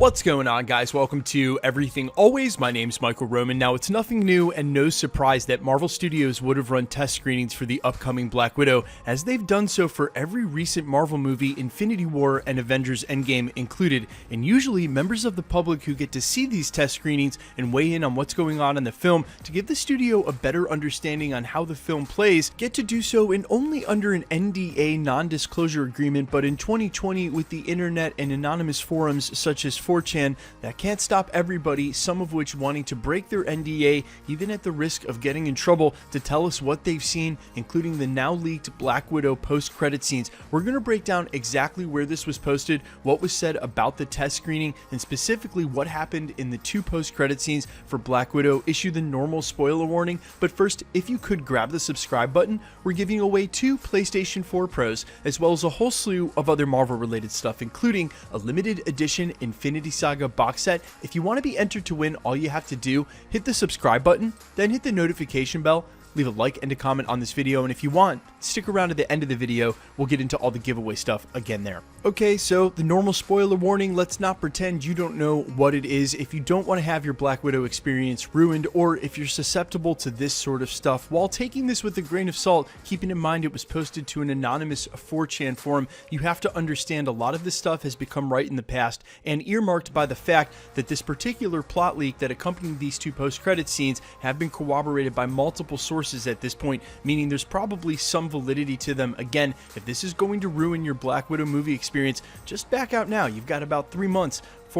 What's going on, guys? Welcome to Everything Always. My name's Michael Roman. Now, it's nothing new and no surprise that Marvel Studios would have run test screenings for the upcoming Black Widow, as they've done so for every recent Marvel movie, Infinity War and Avengers Endgame included. And usually, members of the public who get to see these test screenings and weigh in on what's going on in the film to give the studio a better understanding on how the film plays, get to do so in only under an NDA non-disclosure agreement. But in 2020, with the internet and anonymous forums such as 4chan, that can't stop everybody, some of which wanting to break their NDA even at the risk of getting in trouble, to tell us what they've seen, including the now leaked Black Widow post-credit scenes. We're going to break down exactly where this was posted, what was said about the test screening, and specifically what happened in the two post-credit scenes for Black Widow, issue the normal spoiler warning. But first, if you could grab the subscribe button, we're giving away 2 PlayStation 4 Pros, as well as a whole slew of other Marvel related stuff, including a limited edition Infinity Saga box set. If you want to be entered to win, all you have to do, hit the subscribe button, then hit the notification bell, leave a like and a comment on this video, and if you want, stick around to the end of the video. We'll get into all the giveaway stuff again there. Okay, so the normal spoiler warning. Let's not pretend you don't know what it is. If you don't want to have your Black Widow experience ruined, or if you're susceptible to this sort of stuff, while taking this with a grain of salt, keeping in mind it was posted to an anonymous 4chan forum, you have to understand a lot of this stuff has become right in the past and earmarked by the fact that this particular plot leak that accompanied these 2 post-credit scenes have been corroborated by multiple sources at this point, meaning there's probably some validity to them. Again, if this is going to ruin your Black Widow movie experience, just back out now. You've got about 4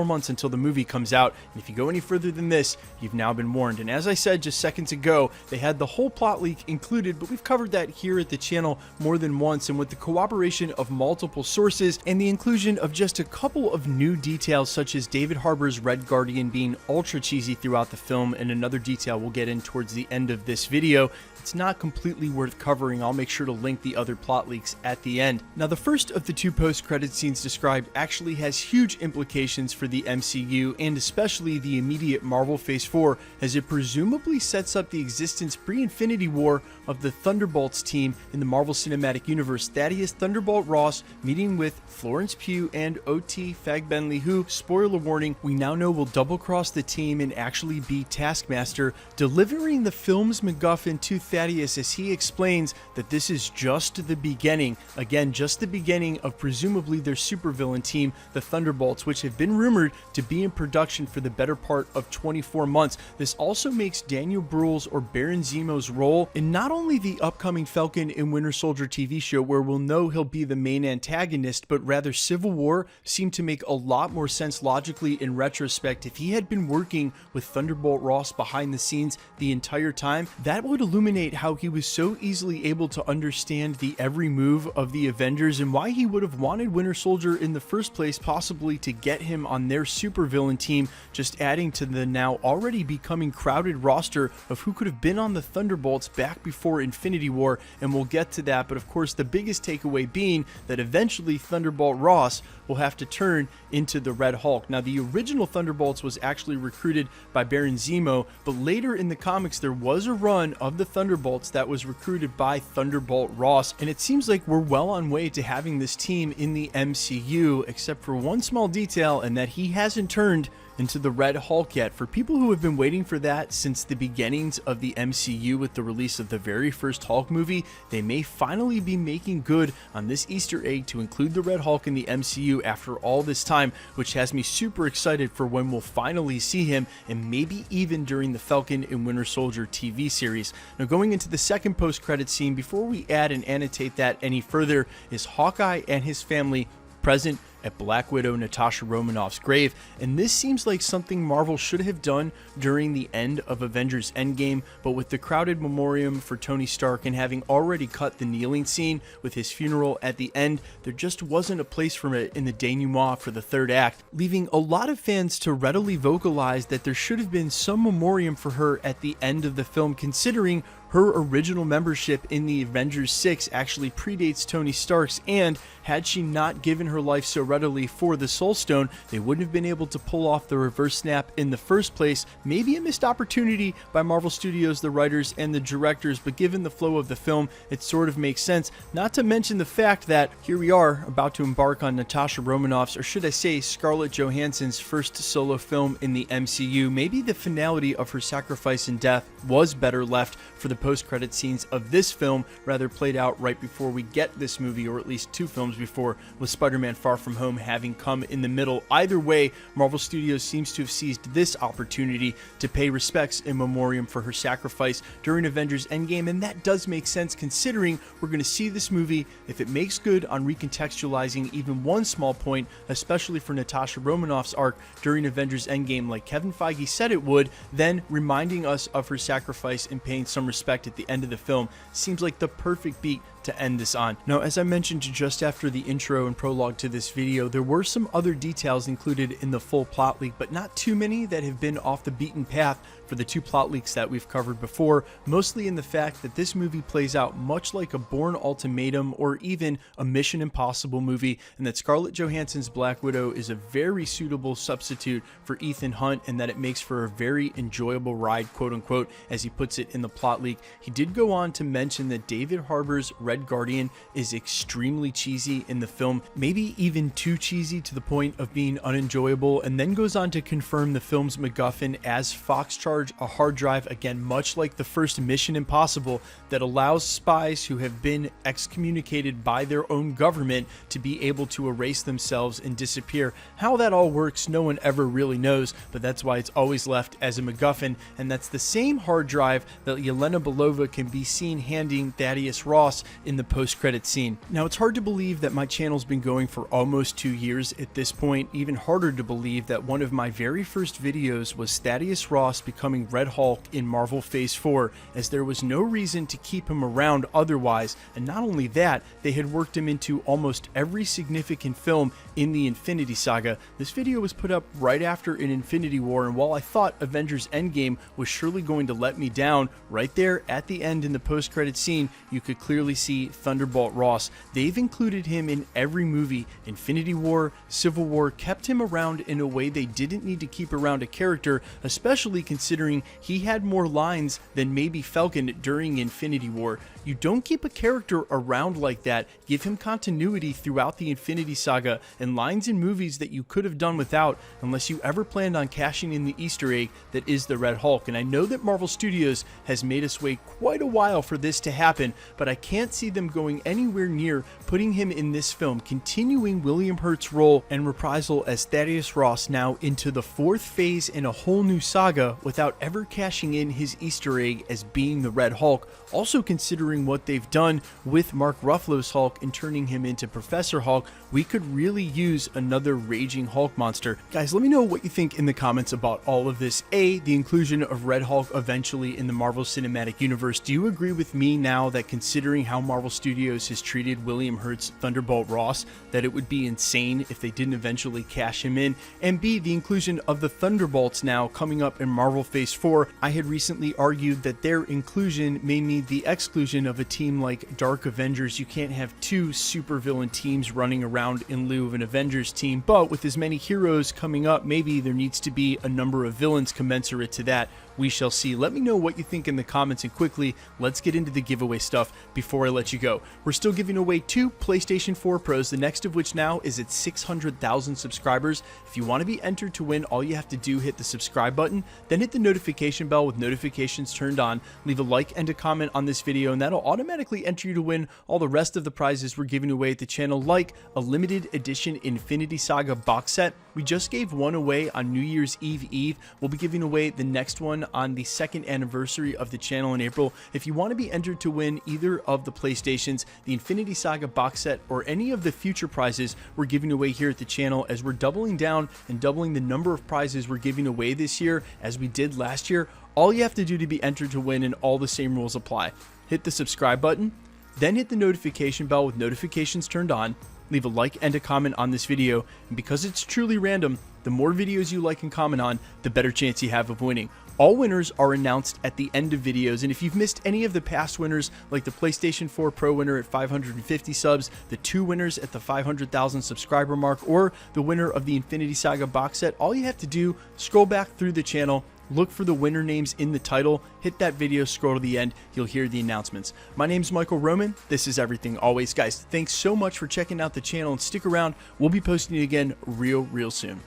months until the movie comes out, and if you go any further than this, you've now been warned. And as I said just seconds ago, they had the whole plot leak included, but we've covered that here at the channel more than once, and with the corroboration of multiple sources and the inclusion of just a couple of new details, such as David Harbour's Red Guardian being ultra cheesy throughout the film, and another detail we'll get in towards the end of this video, it's not completely worth covering. I'll make sure to link the other plot leaks at the end. Now, the first of the 2 post-credit scenes described actually has huge implications for the MCU, and especially the immediate Marvel Phase 4, as it presumably sets up the existence pre-Infinity War of the Thunderbolts team in the Marvel Cinematic Universe. Thaddeus Thunderbolt Ross meeting with Florence Pugh and O.T. Fagbenley, who, spoiler warning, we now know will double-cross the team and actually be Taskmaster, delivering the film's MacGuffin to Thaddeus as he explains that this is just the beginning. Again, just the beginning of presumably their supervillain team, the Thunderbolts, which have been rumored to be in production for the better part of 24 months. This also makes Daniel Bruhl's, or Baron Zemo's, role in not only the upcoming Falcon and Winter Soldier TV show, where we'll know he'll be the main antagonist, but rather Civil War seemed to make a lot more sense logically in retrospect. If he had been working with Thunderbolt Ross behind the scenes the entire time, that would illuminate how he was so easily able to understand the every move of the Avengers, and why he would have wanted Winter Soldier in the first place, possibly to get him on their supervillain team, just adding to the now already becoming crowded roster of who could have been on the Thunderbolts back before Infinity War, and we'll get to that. But of course, the biggest takeaway being that eventually Thunderbolt Ross will have to turn into the Red Hulk. Now, the original Thunderbolts was actually recruited by Baron Zemo, but later in the comics there was a run of the Thunderbolts that was recruited by Thunderbolt Ross, and it seems like we're well on way to having this team in the MCU, except for one small detail, and that he hasn't turned into the Red Hulk yet. For people who have been waiting for that since the beginnings of the MCU with the release of the very first Hulk movie, they may finally be making good on this Easter egg to include the Red Hulk in the MCU after all this time, which has me super excited for when we'll finally see him, and maybe even during the Falcon and Winter Soldier TV series. Now, going into the second post-credit scene, before we add and annotate that any further, is Hawkeye and his family present at Black Widow Natasha Romanoff's grave, and this seems like something Marvel should have done during the end of Avengers Endgame, but with the crowded memoriam for Tony Stark and having already cut the kneeling scene with his funeral at the end, there just wasn't a place for it in the denouement for the third act, leaving a lot of fans to readily vocalize that there should have been some memoriam for her at the end of the film, considering her original membership in the Avengers 6 actually predates Tony Stark's, and had she not given her life so readily for the Soul Stone, they wouldn't have been able to pull off the reverse snap in the first place. Maybe a missed opportunity by Marvel Studios, the writers and the directors, but given the flow of the film, it sort of makes sense. Not to mention the fact that here we are about to embark on Natasha Romanoff's, or should I say Scarlett Johansson's, first solo film in the MCU. Maybe the finality of her sacrifice and death was better left for the post-credit scenes of this film, rather played out right before we get this movie, or at least 2 films before, with Spider-Man Far From Home having come in the middle. Either way, Marvel Studios seems to have seized this opportunity to pay respects in memoriam for her sacrifice during Avengers Endgame, and that does make sense considering we're going to see this movie, if it makes good on recontextualizing even one small point, especially for Natasha Romanoff's arc during Avengers Endgame, like Kevin Feige said it would, then reminding us of her sacrifice and paying some respect at the end of the film seems like the perfect beat to end this on. Now, as I mentioned just after the intro and prologue to this video, there were some other details included in the full plot leak, but not too many that have been off the beaten path for the 2 plot leaks that we've covered before, mostly in the fact that this movie plays out much like a Bourne Ultimatum or even a Mission Impossible movie, and that Scarlett Johansson's Black Widow is a very suitable substitute for Ethan Hunt, and that it makes for a very enjoyable ride, quote unquote, as he puts it in the plot leak. He did go on to mention that David Harbour's Red Guardian is extremely cheesy in the film, maybe even too cheesy to the point of being unenjoyable, and then goes on to confirm the film's MacGuffin as Foxcharge, a hard drive, again much like the first Mission Impossible, that allows spies who have been excommunicated by their own government to be able to erase themselves and disappear. How that all works, no one ever really knows, but that's why it's always left as a MacGuffin, and that's the same hard drive that Yelena Belova can be seen handing Thaddeus Ross in the post-credit scene. Now, it's hard to believe that my channel's been going for almost 2 years at this point, even harder to believe that one of my very first videos was Thaddeus Ross becoming Red Hulk in Marvel Phase 4, as there was no reason to keep him around otherwise, and not only that, they had worked him into almost every significant film in the Infinity Saga. This video was put up right after an Infinity War, and while I thought Avengers Endgame was surely going to let me down, right there at the end in the post-credit scene, you could clearly see Thunderbolt Ross. They've included him in every movie. Infinity War, Civil War, kept him around in a way they didn't need to keep around a character, especially considering he had more lines than maybe Falcon during Infinity War. You don't keep a character around like that. Give him continuity throughout the Infinity Saga and lines in movies that you could have done without, unless you ever planned on cashing in the Easter egg that is the Red Hulk. And I know that Marvel Studios has made us wait quite a while for this to happen, but I can't see them going anywhere near putting him in this film, continuing William Hurt's role and reprisal as Thaddeus Ross now into the 4th phase in a whole new saga without ever cashing in his Easter egg as being the Red Hulk. Also, considering what they've done with Mark Ruffalo's Hulk and turning him into Professor Hulk, we could really use another raging Hulk monster. Guys, let me know what you think in the comments about all of this. A, the inclusion of Red Hulk eventually in the Marvel Cinematic Universe. Do you agree with me now that, considering how Marvel Studios has treated William Hurt's Thunderbolt Ross, that it would be insane if they didn't eventually cash him in? And B, the inclusion of the Thunderbolts now coming up in Marvel Phase 4. I had recently argued that their inclusion may mean the exclusion of a team like Dark Avengers. You can't have 2 supervillain teams running around in lieu of an Avengers team, but with as many heroes coming up, maybe there needs to be a number of villains commensurate to that. We shall see. Let me know what you think in the comments, and quickly, let's get into the giveaway stuff before I let you go. We're still giving away 2 PlayStation 4 Pros, the next of which now is at 600,000 subscribers. If you want to be entered to win, all you have to do, hit the subscribe button, then hit the notification bell with notifications turned on, leave a like and a comment on this video, and that'll automatically enter you to win all the rest of the prizes we're giving away at the channel, like a limited edition Infinity Saga box set. We just gave one away on New Year's Eve. We'll be giving away the next one on the 2nd anniversary of the channel in April. If you want to be entered to win either of the PlayStations, the Infinity Saga box set, or any of the future prizes we're giving away here at the channel, as we're doubling down and doubling the number of prizes we're giving away this year as we did last year, all you have to do to be entered to win, and all the same rules apply. Hit the subscribe button, then hit the notification bell with notifications turned on, leave a like and a comment on this video, and because it's truly random, the more videos you like and comment on, the better chance you have of winning. All winners are announced at the end of videos, and if you've missed any of the past winners, like the PlayStation 4 Pro winner at 550 subs, the 2 winners at the 500,000 subscriber mark, or the winner of the Infinity Saga box set, all you have to do, scroll back through the channel, look for the winner names in the title, hit that video, scroll to the end, you'll hear the announcements. My name's Michael Roman, this is Everything Always. Guys, thanks so much for checking out the channel, and stick around, we'll be posting it again real soon.